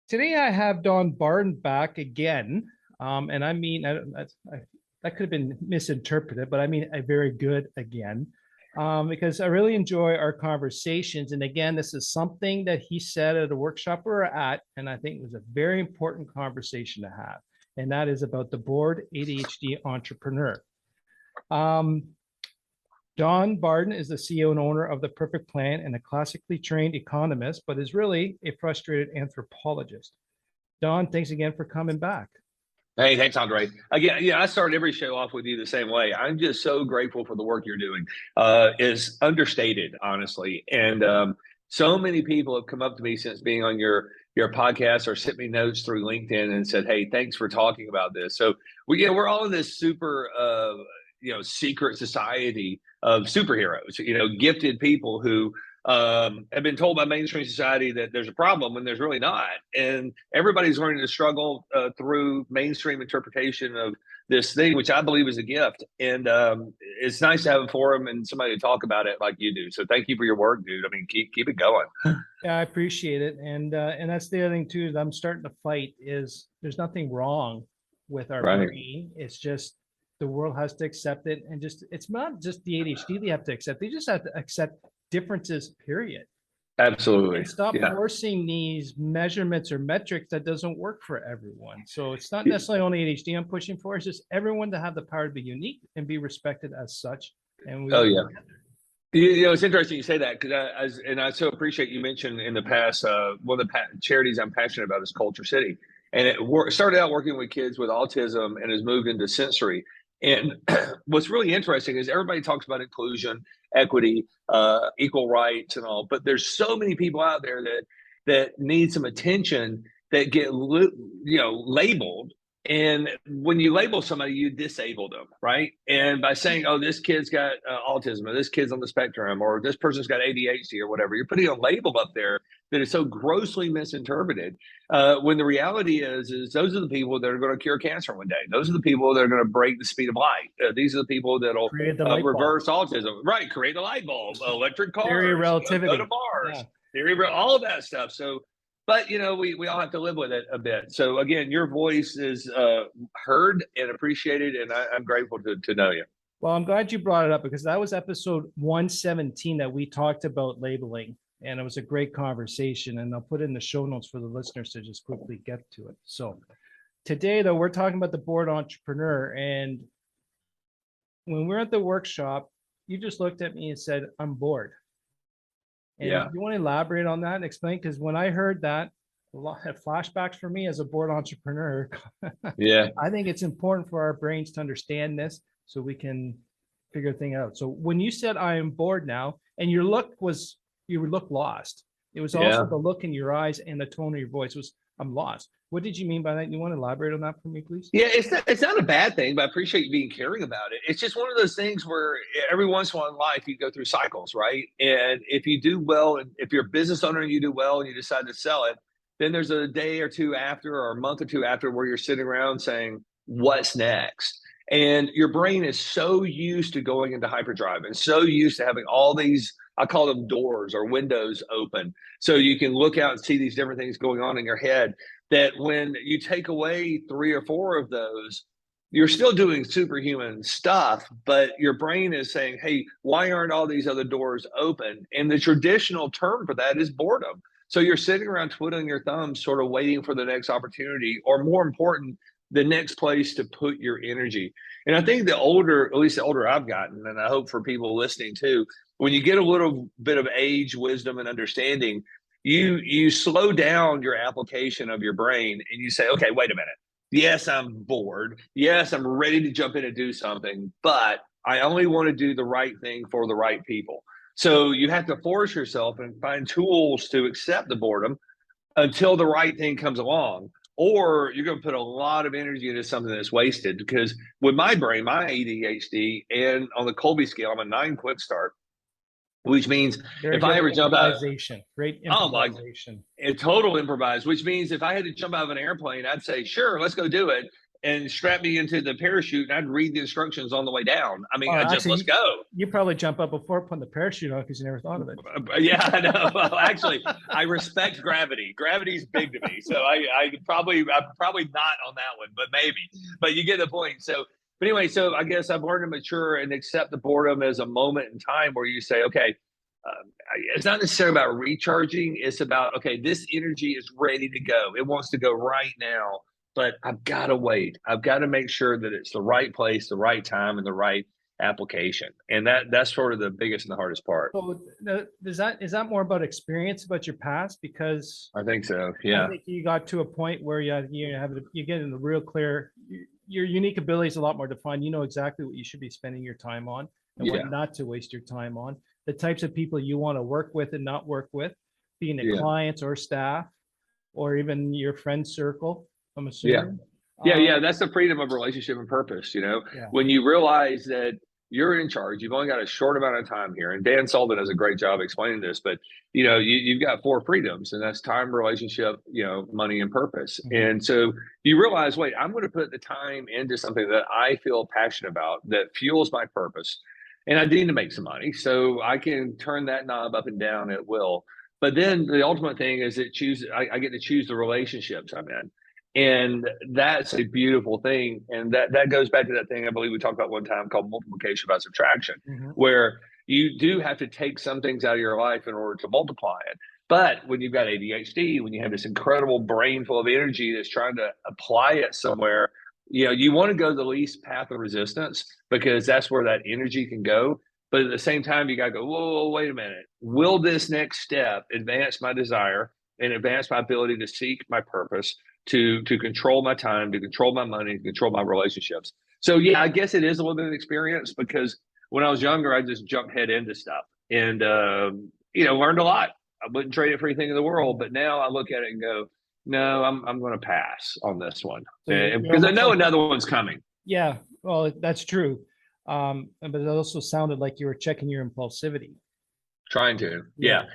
Today I have Don Barton back again. And I mean, that could have been misinterpreted, but I mean a very good again, because I really enjoy our conversations. And again, this is something that he said at a workshop we were at, and I think it was a very important conversation to have. And that is about the bored ADHD entrepreneur. Don Barton is the CEO and owner of The Perfect Plan and a classically trained economist, but is really a frustrated anthropologist. Don, thanks again for coming back. Hey, thanks, Andre. Again, I start every show off with you the same way. I'm just so grateful for the work you're doing. Is understated, honestly. And so many people have come up to me since being on your podcast or sent me notes through LinkedIn and said, "Hey, thanks for talking about this." So we're all in this super secret society of superheroes. Gifted people who have been told by mainstream society that there's a problem when there's really not. And everybody's learning to struggle through mainstream interpretation of this thing, which I believe is a gift. And it's nice to have a forum and somebody to talk about it like you do. So thank you for your work, dude. I mean, keep it going. Yeah, I appreciate it. And that's the other thing too, that I'm starting to fight is there's nothing wrong with our brain. It's just the world has to accept it. And it's not just the ADHD they have to accept. They just have to accept differences, period. Absolutely. And stop forcing these measurements or metrics that doesn't work for everyone. So it's not necessarily only ADHD I'm pushing for, it's just everyone to have the power to be unique and be respected as such. And it's interesting you say that because I so appreciate you mentioned in the past, one of the charities I'm passionate about is Culture City. And it started out working with kids with autism and has moved into sensory. And what's really interesting is everybody talks about inclusion, equity, equal rights and all, but there's so many people out there that need some attention that get labeled. And when you label somebody, you disable them, right? And by saying, "Oh, this kid's got autism," or "this kid's on the spectrum," or "this person's got ADHD," or whatever, you're putting a label up there that is so grossly misinterpreted. When the reality is those are the people that are going to cure cancer one day. Those are the people that are going to break the speed of light. These are the people that'll reverse autism, right? Create the light bulb, electric cars, theory of relativity, go to Mars, all of that stuff. So. But, we all have to live with it a bit. So, again, your voice is heard and appreciated, and I'm grateful to know you. Well, I'm glad you brought it up because that was episode 117 that we talked about labeling, and it was a great conversation. And I'll put in the show notes for the listeners to just quickly get to it. So today, though, we're talking about the bored entrepreneur. And when we're at the workshop, you just looked at me and said, "I'm bored." And you want to elaborate on that and explain? Because when I heard that, a lot of flashbacks for me as a bored entrepreneur. I think it's important for our brains to understand this so we can figure things out. So when you said "I am bored now," and you look lost. It was also the look in your eyes and the tone of your voice was, "I'm lost." What did you mean by that? You want to elaborate on that for me, please? Yeah, it's not a bad thing, but I appreciate you being caring about it. It's just one of those things where every once in a while in life you go through cycles, right? And if you do well, and if you're a business owner and you do well and you decide to sell it, then there's a day or two after or a month or two after where you're sitting around saying, "What's next?" And your brain is so used to going into hyperdrive and so used to having all these, I call them doors or windows open, so you can look out and see these different things going on in your head, that when you take away 3 or 4 of those, you're still doing superhuman stuff, but your brain is saying, "Hey, why aren't all these other doors open?" And the traditional term for that is boredom. So you're sitting around twiddling your thumbs, sort of waiting for the next opportunity, or more important, the next place to put your energy. And I think at least the older I've gotten, and I hope for people listening too, when you get a little bit of age, wisdom, and understanding, you slow down your application of your brain and you say, "Okay, wait a minute. Yes, I'm bored. Yes, I'm ready to jump in and do something, but I only want to do the right thing for the right people." So you have to force yourself and find tools to accept the boredom until the right thing comes along, or you're going to put a lot of energy into something that's wasted. Because with my brain, my ADHD, and on the Colby scale, I'm a 9 quick start, which means if I ever jump out, great improvisation, total improvise, which means if I had to jump out of an airplane, I'd say, "Sure, let's go do it." and strap me into the parachute, and I'd read the instructions on the way down. I mean, Oh, I just, let's actually, go. you probably jump up before putting the parachute on because you never thought of it. Yeah, I know. Well, actually, I respect gravity. Gravity's big to me, so I'm probably not on that one, but maybe. But you get the point. So, but anyway, so I guess I've learned to mature and accept the boredom as a moment in time where you say, okay, it's not necessarily about recharging. It's about, okay, this energy is ready to go. It wants to go right now, but I've got to wait. I've got to make sure that it's the right place, the right time, and the right application. And that's sort of the biggest and the hardest part. So is that more about experience about your past? Because I think so. I Yeah. think you got to a point where you get in the real clear. Your unique ability is a lot more defined. You know exactly what you should be spending your time on and Yeah. what not to waste your time on. The types of people you want to work with and not work with, being it Yeah. clients or staff, or even your friend circle. I'm Yeah. assuming. Yeah. That's the freedom of relationship and purpose. Yeah. When you realize that you're in charge, you've only got a short amount of time here. And Dan Sullivan does a great job explaining this, but you've got four freedoms, and that's time, relationship, money, and purpose. Mhm. And so you realize, wait, I'm going to put the time into something that I feel passionate about, that fuels my purpose. And I need to make some money, so I can turn that knob up and down at will. But then the ultimate thing is I get to choose the relationships I'm in. And that's a beautiful thing. And that goes back to that thing I believe we talked about one time called multiplication by subtraction, Mhm. where you do have to take some things out of your life in order to multiply it. But when you've got ADHD, when you have this incredible brain full of energy that's trying to apply it somewhere, you want to go the least path of resistance, because that's where that energy can go. But at the same time, you got to go, whoa, wait a minute. Will this next step advance my desire and advance my ability to seek my purpose, to control my time, to control my money, to control my relationships? So yeah, I guess it is a little bit of experience, because when I was younger, I just jumped head into stuff and learned a lot. I wouldn't trade it for anything in the world, but now I look at it and go, no, I'm going to pass on this one, So you're because I almost know like, another one's coming. yeah, well, that's true. But it also sounded like you were checking your impulsivity. Trying to, Yeah.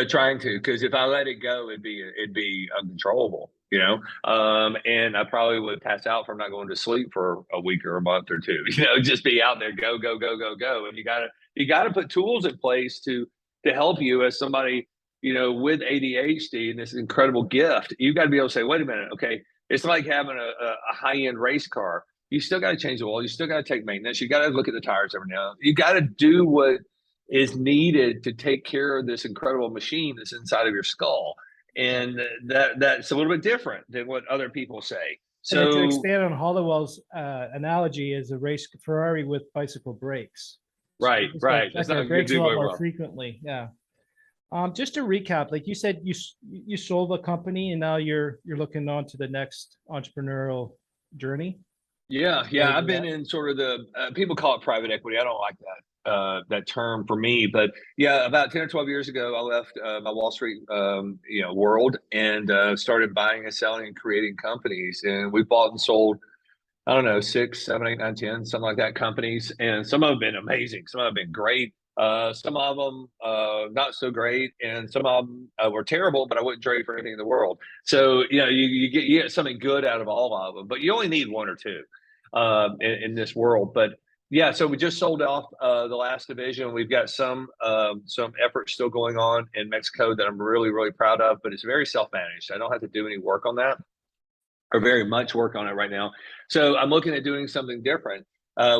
trying to, because if I let it go, it'd be uncontrollable, and I probably would pass out from not going to sleep for a week or a month or two, just be out there, go, go, go, go, go. And you gotta put tools in place to help you as somebody, with ADHD and this incredible gift. You got to be able to say, wait a minute, okay, it's like having a high end race car. You still got to change the oil. You still got to take maintenance. You got to look at the tires every now and then. You got to do what is needed to take care of this incredible machine that's inside of your skull. And that's a little bit different than what other people say. And then to So expand on Hollowell's analogy, is a race Ferrari with bicycle brakes. So right, that's got not going to brakes a do lot very more well. frequently. Yeah. Just to recap, like you said, you sold a company and now you're looking on to the next entrepreneurial journey. Yeah, Where I've you're been at. in sort of the people call it private equity. I don't like that term for me, but yeah, about 10 or 12 years ago, I left my Wall Street world, and started buying and selling and creating companies. And we bought and sold, I don't know, 6, 7, 8, 9, 10, something like that, companies. And some of them have been amazing. Some of them have been great. Some of them not so great, and some of them were terrible, but I wouldn't trade for anything in the world. So you get something good out of all of them, but you only need one or two in this world. But yeah, so we just sold off the last division. We've got some efforts still going on in Mexico that I'm really, really proud of, but it's very self-managed. I don't have to do any work on that, or very much work on it right now. So I'm looking at doing something different,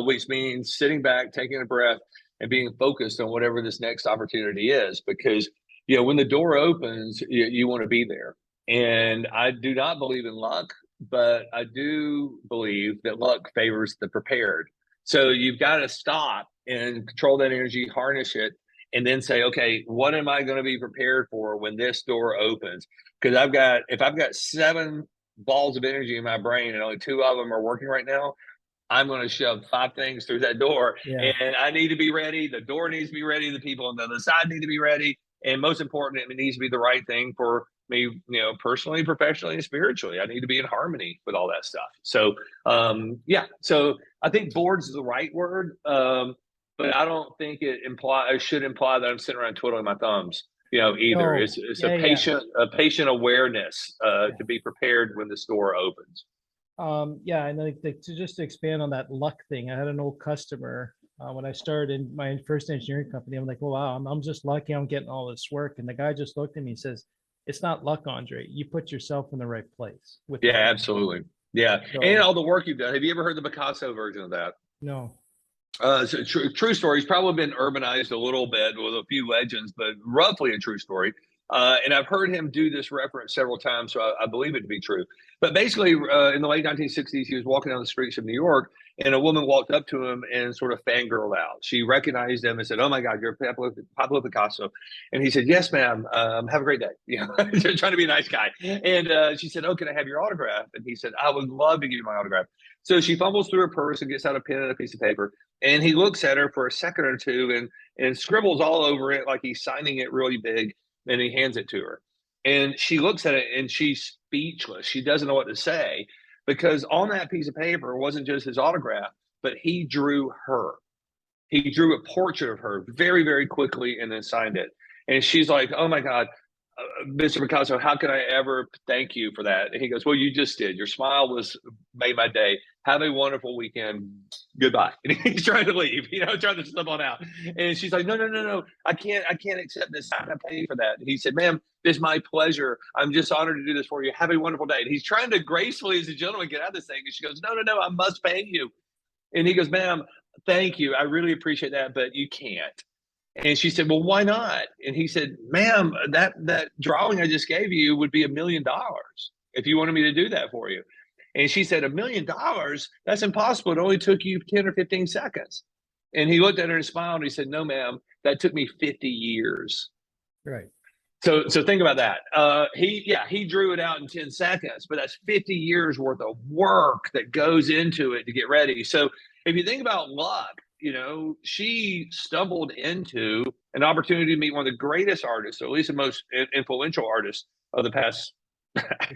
which means sitting back, taking a breath, and being focused on whatever this next opportunity is. Because when the door opens, you want to be there. And I do not believe in luck, but I do believe that luck favors the prepared. So you've got to stop and control that energy, harness it, and then say, okay, what am I going to be prepared for when this door opens? Because if I've got 7 balls of energy in my brain and only 2 of them are working right now, I'm going to shove 5 things through that door, Yeah. and I need to be ready. The door needs to be ready. The people on the other side need to be ready. And most important, it needs to be the right thing for me, personally, professionally, and spiritually. I need to be in harmony with all that stuff. So, so I think bored's the right word. But I don't think it should imply that I'm sitting around twiddling my thumbs, either. No. It's Yeah. a patient awareness Yeah. to be prepared when the store opens. Yeah, and like to just expand on that luck thing, I had an old customer when I started in my first engineering company. I'm like, well, wow, I'm just lucky I'm getting all this work. And the guy just looked at me and says, it's not luck, Andre. You put yourself in the right place with Yeah, the thing. absolutely. Yeah, and So all the work you've done. Have you ever heard the Picasso version of that? no, So true story. It's probably been urbanized a little bit with a few legends, but roughly a true story. And I've heard him do this reference several times, so I believe it to be true. But basically, in the late 1960s, he was walking down the streets of New York, and a woman walked up to him and sort of fangirled out. She recognized him and said, "Oh my God, you're Pablo Picasso," and he said, "Yes, ma'am. Have a great day." You know, trying to be a nice guy. And she said, "Oh, can I have your autograph?" And he said, "I would love to give you my autograph." So she fumbles through her purse and gets out a pen and a piece of paper. And he looks at her for a second or two and scribbles all over it like he's signing it really big. And he hands it to her. And she looks at it and she's speechless. She doesn't know what to say because on that piece of paper wasn't just his autograph, but he drew her. He drew a portrait of her very, very quickly and then signed it. And she's like, "Oh my God, Mr. Picasso, how can I ever thank you for that?" And he goes, "Well, you just did. Your smile was made my day. Have a wonderful weekend. Goodbye." And he's trying to leave, trying to slip on out. And she's like, "No, no, no, no. I can't accept this. I'm not paying for that." And he said, "Ma'am, it's my pleasure. I'm just honored to do this for you. Have a wonderful day." And he's trying to gracefully, as a gentleman, get out of this thing. And she goes, "No, no, no. I must pay you." And he goes, "Ma'am, thank you. I really appreciate that, but you can't." And she said, "Well, why not?" And he said, "Ma'am, that drawing I just gave you would be $1 million if you wanted me to do that for you." And she said, $1 million? That's impossible. It only took you 10 or 15 seconds. And he looked at her and smiled and he said, "No, ma'am, that took me 50 years." right. So think about that. He drew it out in 10 seconds, but that's 50 years worth of work that goes into it to get ready. So if you think about luck, she stumbled into an opportunity to meet one of the greatest artists, or at least the most influential artists of the past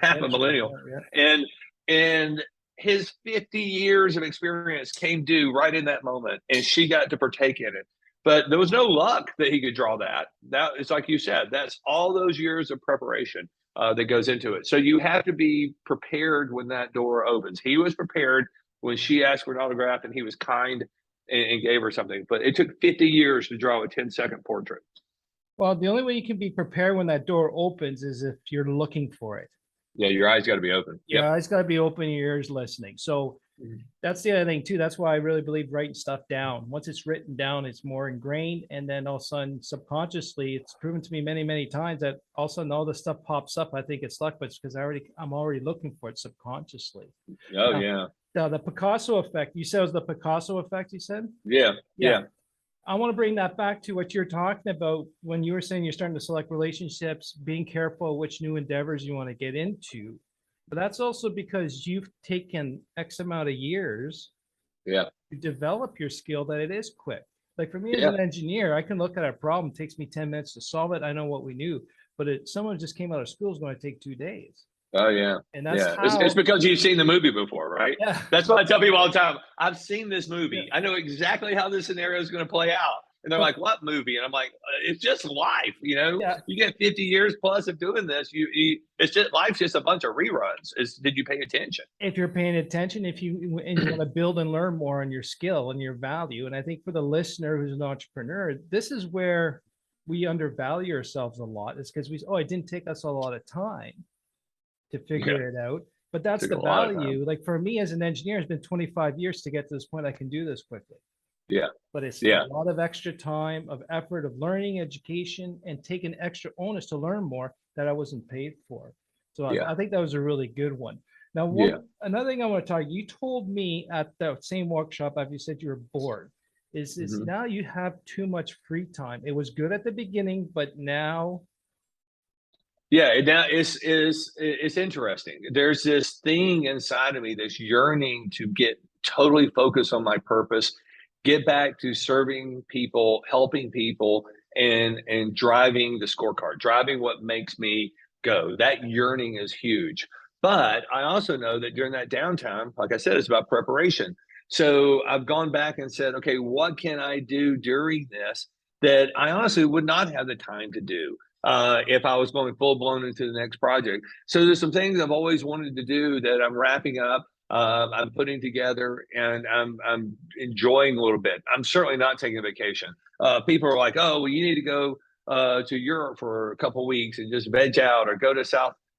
half a millennial. Yeah, yeah. And his 50 years of experience came due right in that moment, and she got to partake in it. But there was no luck that he could draw that. That it's like you said, that's all those years of preparation that goes into it. So you have to be prepared when that door opens. He was prepared when she asked for an autograph, and he was kind and gave her something. But it took 50 years to draw a 10-second portrait. Well, the only way you can be prepared when that door opens is if you're looking for it. Yeah, your eyes got to be open. Your Yep. eyes got to be open, your ears listening. So that's the other thing too. That's why I really believe writing stuff down. Once it's written down, it's more ingrained. And then all of a sudden, subconsciously, it's proven to me many, many times that all of a sudden all this stuff pops up. I think it's luck, but it's because I'm already looking for it subconsciously. Oh, Now, yeah. now the Picasso effect, you said it was the Picasso effect, you said? Yeah. Yeah. I want to bring that back to what you're talking about when you were saying you're starting to select relationships, being careful which new endeavors you want to get into. But that's also because you've taken X amount of years Yeah. to develop your skill that it is quick. Like for me as Yeah. an engineer, I can look at a problem, it takes me 10 minutes to solve it. I know what we knew, but someone just came out of school is going to take 2 days. Oh, yeah. And that's Yeah. how, It's because you've seen the movie before, right? yeah. That's what I tell people all the time. I've seen this movie. Yeah. I know exactly how this scenario is going to play out. And they're like, "What movie?" And I'm like, "It's just life, Yeah. You get 50 years plus of doing this. It's just life's just a bunch of reruns. Did you pay attention?" If you're paying attention, if you want to build and learn more on your skill and your value. And I think for the listener who's an entrepreneur, this is where we undervalue ourselves a lot. It's because it didn't take us a lot of time to figure it out. But that's Took the a lot of value. Like for me as an engineer, it's been 25 years to get to this point. I can do this quickly. Yeah. But it's Yeah. a lot of extra time, of effort, of learning, education, and taking extra onus to learn more that I wasn't paid for. So Yeah. I think that was a really good one. Now, Yeah. another thing I want to talk, you told me at that same workshop, after you said you were bored, is Mhm. now you have too much free time. It was good at the beginning, but now, Yeah, now it's interesting. There's this thing inside of me, this yearning to get totally focused on my purpose, get back to serving people, helping people, and driving the scorecard, driving what makes me go. That yearning is huge. But I also know that during that downtime, like I said, it's about preparation. So I've gone back and said, okay, what can I do during this that I honestly would not have the time to do? If I was going full blown into the next project. So there's some things I've always wanted to do that I'm wrapping up. I'm putting together, and I'm enjoying a little bit. I'm certainly not taking a vacation. People are like, oh, well, you need to go to Europe for a couple of weeks and just veg out, or go to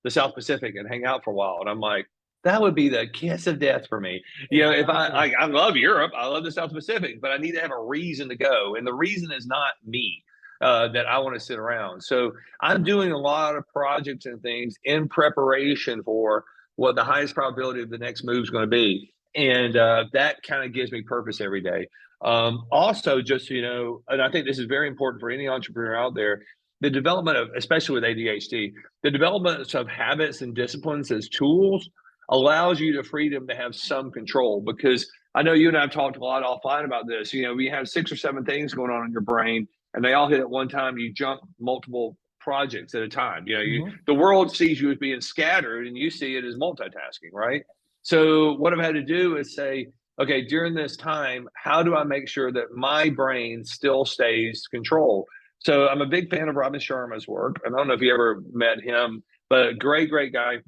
the South Pacific and hang out for a while. And I'm like, that would be the kiss of death for me. You know, if I love Europe, I love the South Pacific, but I need to have a reason to go. And the reason is not me, that I want to sit around. So I'm doing a lot of projects and things in preparation for what the highest probability of the next move is going to be. And that kind of gives me purpose every day. Also, just so you know, and I think this is very important for any entrepreneur out there, the development of, especially with ADHD, the development of habits and disciplines as tools allows you the freedom to have some control. Because I know you and I have talked a lot offline about this. You know, we have 6 or 7 things going on in your brain, and they all hit at one time. You jump multiple projects at a time. You know, the world sees you as being scattered, and you see it as multitasking, right? So what I've had to do is say, okay, during this time, how do I make sure that my brain still stays controlled? So I'm a big fan of Robin Sharma's work. I don't know if you ever met him, but great guy.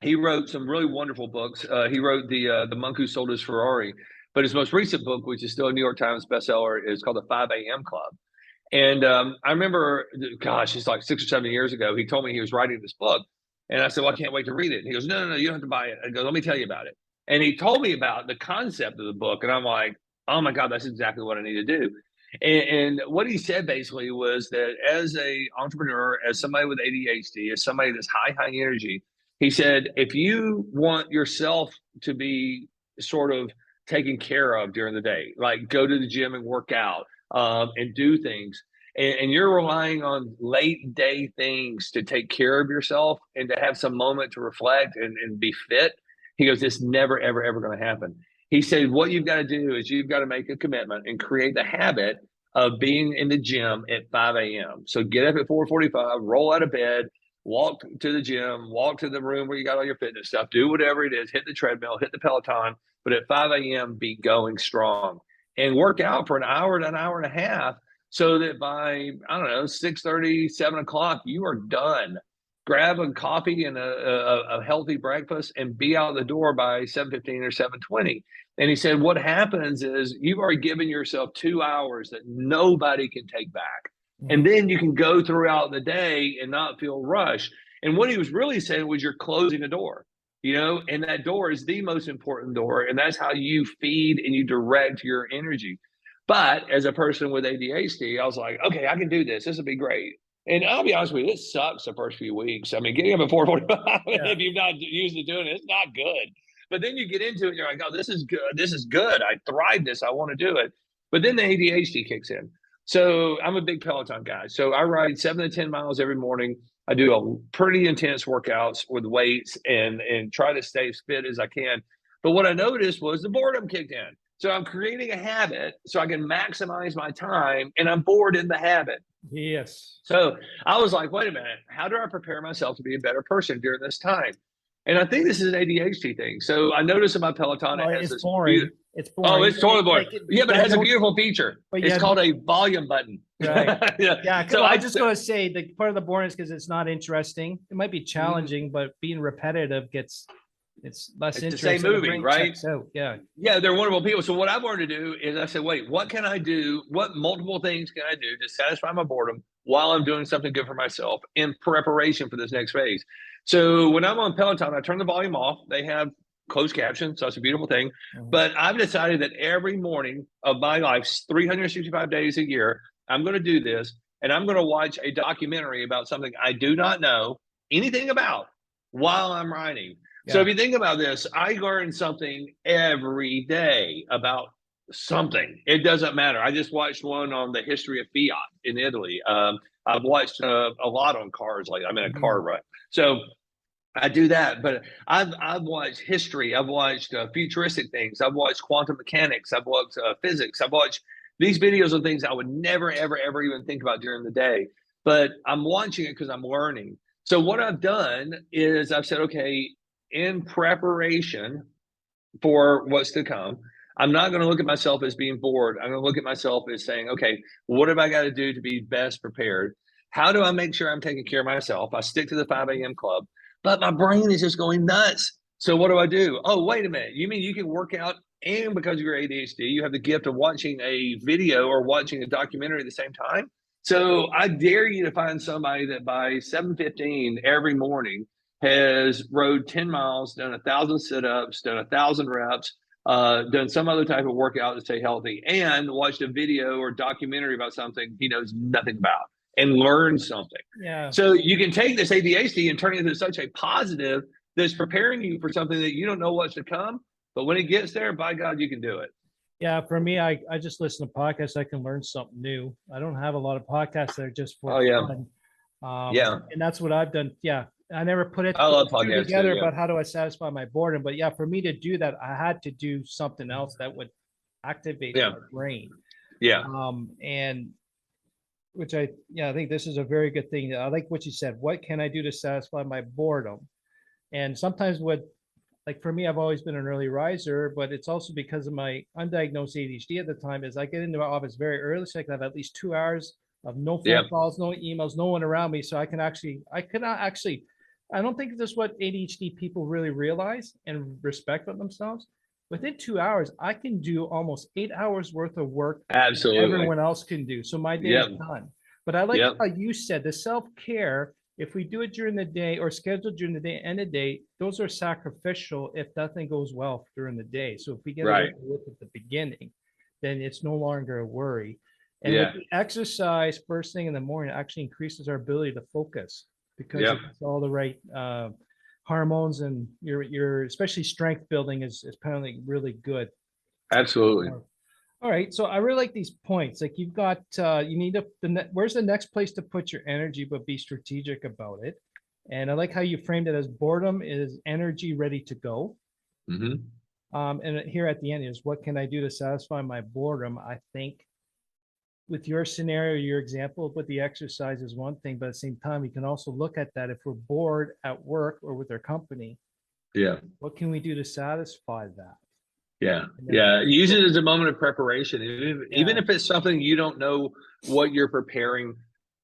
He wrote some really wonderful books. He wrote the Monk Who Sold His Ferrari, but his most recent book, which is still a New York Times bestseller, is called The 5 a.m. Club. And I remember, gosh, it's like 6 or 7 years ago, he told me he was writing this book. And I said, well, I can't wait to read it. And he goes, no, you don't have to buy it. I go, let me tell you about it. And he told me about the concept of the book. And I'm like, oh my God, that's exactly what I need to do. And what he said basically was that as a entrepreneur, as somebody with ADHD, as somebody that's high energy, he said, if you want yourself to be sort of taken care of during the day, like go to the gym and work out, and do things, and you're relying on late day things to take care of yourself and to have some moment to reflect and be fit, he goes, it's never, ever going to happen. He said, what you've got to do is you've got to make a commitment and create the habit of being in the gym at 5 a.m. So get up at 4:45, roll out of bed, walk to the gym, walk to the room where you got all your fitness stuff, do whatever it is, hit the treadmill, hit the Peloton, but at 5 a.m. be going strong and work out for an hour to an hour and a half, so that by, I don't know, 6:30, 7 o'clock, you are done. Grab a coffee and a healthy breakfast and be out the door by 7:15 or 7:20. And he said, what happens is you've already given yourself 2 hours that nobody can take back. And then you can go throughout the day and not feel rushed. And what he was really saying was you're closing a door, you know, and that door is the most important door. And that's how you feed and you direct your energy. But as a person with ADHD, I was like, okay, I can do this. This will be great. And I'll be honest with you, it sucks the first few weeks. I mean, getting up at 4:45, if you've not used to doing it, it's not good. But then you get into it and you're like, oh, this is good. This is good. I thrive this. I want to do it. But then the ADHD kicks in. So I'm a big Peloton guy. So I ride 7 to 10 miles every morning. I do a pretty intense workouts with weights and try to stay as fit as I can. But what I noticed was the boredom kicked in. So I'm creating a habit so I can maximize my time, and I'm bored in the habit. Yes. So I was like, wait a minute, how do I prepare myself to be a better person during this time? And I think this is an ADHD thing. So I noticed in my Peloton, it has this boring. It's boring. Oh, it's totally boring. Yeah, but it has a beautiful feature. It's called a volume button. Right. Yeah. So I just going to say the part of the boring is because it's not interesting. It might be challenging, but being repetitive it's less interesting. It's the same movie, right? Yeah. Yeah, they're wonderful people. So what I've learned to do is I said, wait, what can I do? What multiple things can I do to satisfy my boredom while I'm doing something good for myself in preparation for this next phase? So when I'm on Peloton, I turn the volume off. They have closed captions, so it's a beautiful thing. But I've decided that every morning of my life, 365 days a year, I'm going to do this, and I'm going to watch a documentary about something I do not know anything about while I'm riding. Yeah. So if you think about this, I learn something every day about something. It doesn't matter. I just watched one on the history of Fiat in Italy. I've watched a lot on cars. Like I'm in a car rut. So I do that, but I've watched history. I've watched futuristic things. I've watched quantum mechanics. I've watched physics. I've watched these videos of things I would never, ever even think about during the day. But I'm watching it because I'm learning. So what I've done is I've said, okay, in preparation for what's to come, I'm not going to look at myself as being bored. I'm going to look at myself as saying, okay, what have I got to do to be best prepared? How do I make sure I'm taking care of myself? I stick to the 5 a.m. club, but my brain is just going nuts. So what do I do? Oh, wait a minute. You mean you can work out and because of your ADHD, you have the gift of watching a video or watching a documentary at the same time? So I dare you to find somebody that by 7:15 every morning has rode 10 miles, done 1,000 sit-ups, done 1,000 reps, done some other type of workout to stay healthy, and watched a video or documentary about something he knows nothing about and learned something. Yeah. So you can take this ADHD and turn it into such a positive that's preparing you for something that you don't know what's to come. But when it gets there, by God, you can do it. Yeah, for me, I just listen to podcasts. I can learn something new. I don't have a lot of podcasts that are just for Oh, yeah. fun. Yeah. And that's what I've done. Yeah. I never put it I love two podcasts too. together, Yeah. but how do I satisfy my boredom? But yeah, for me to do that, I had to do something else that would activate Yeah. my brain. Yeah. And which I think this is a very good thing. I like what you said. What can I do to satisfy my boredom? And sometimes like for me, I've always been an early riser, but it's also because of my undiagnosed ADHD at the time is I get into my office very early, so I can have at least 2 hours of no phone Yeah. calls, no emails, no one around me. So I cannot actually, I don't think this is what ADHD people really realize and respect of themselves. Within 2 hours, I can do almost 8 hours worth of work Absolutely. everyone else can do. So my day Yep. is done. But I like Yep. how you said the self-care, if we do it during the day or schedule during the day and the day, those are sacrificial if nothing goes well during the day. So if we get Right. it over with at the beginning, then it's no longer a worry. And Yeah. with the exercise first thing in the morning actually increases our ability to focus because Yep. it's all the right hormones, and your especially strength building is apparently really good. Absolutely. All right, so I really like these points. Like you've got, you need to, where's the next place to put your energy, but be strategic about it. And I like how you framed it as boredom is energy ready to go. Hmm. And here at the end is what can I do to satisfy my boredom? I think with your scenario, your example with the exercise is one thing, but at the same time, you can also look at that if we're bored at work or with our company, Yeah. what can we do to satisfy that? Yeah. And then- Yeah. Use it as a moment of preparation. Even Yeah. if it's something you don't know what you're preparing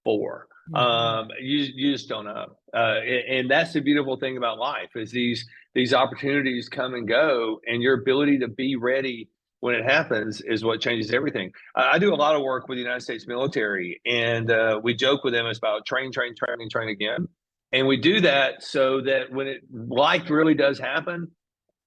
for. You just don't know. And that's the beautiful thing about life is these opportunities come and go, and your ability to be ready when it happens is what changes everything. I do a lot of work with the United States military, and we joke with them it's about train, train, train, and train again. And we do that so that when life really does happen,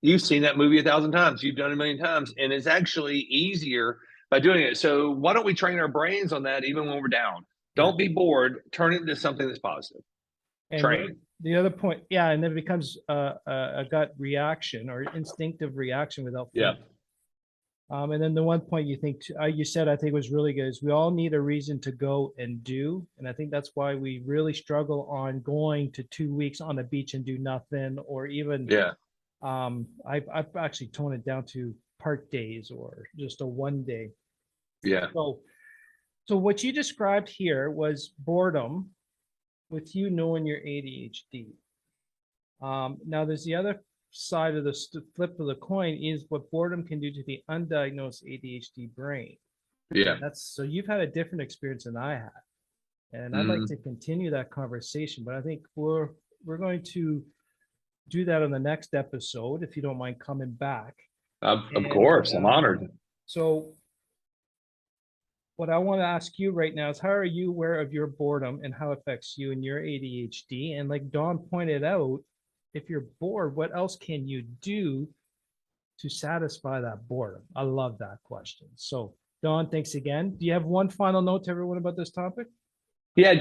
you've seen that movie 1,000 times. You've done it a million times, and it's actually easier by doing it. So why don't we train our brains on that even when we're down? Don't be bored. Turn it into something that's positive. And Train. the other point, yeah, and then it becomes a gut reaction or instinctive reaction without Yeah. thinking. And then the one point you said I think was really good is we all need a reason to go and do, and I think that's why we really struggle on going to 2 weeks on the beach and do nothing, or even Yeah. I've actually toned it down to part days or just a 1 day. Yeah. So what you described here was boredom with you knowing your ADHD. Now there's the other side of the flip of the coin is what boredom can do to the undiagnosed ADHD brain. Yeah. So you've had a different experience than I had. And I'd like to continue that conversation, but I think we're going to do that on the next episode, if you don't mind coming back. Of course. I'm honored. So what I want to ask you right now is how are you aware of your boredom and how it affects you and your ADHD? And like Dawn pointed out, if you're bored, what else can you do to satisfy that boredom? I love that question. So Dawn, thanks again. Do you have one final note to everyone about this topic? Yeah,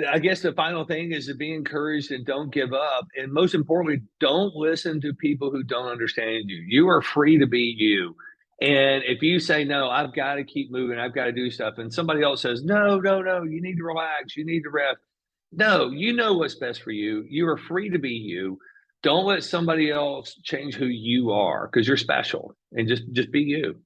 I guess the final thing is to be encouraged and don't give up. And most importantly, don't listen to people who don't understand you. You are free to be you. And if you say, no, I've got to keep moving, I've got to do stuff, and somebody else says, no, no, no, you need to relax, you need to rest. No, you know what's best for you. You are free to be you. Don't let somebody else change who you are because you're special, and just be you.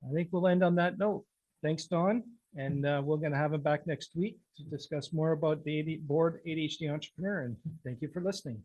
I think we'll end on that note. Thanks, Dawn. And we're going to have him back next week to discuss more about the bored ADHD entrepreneur. And thank you for listening.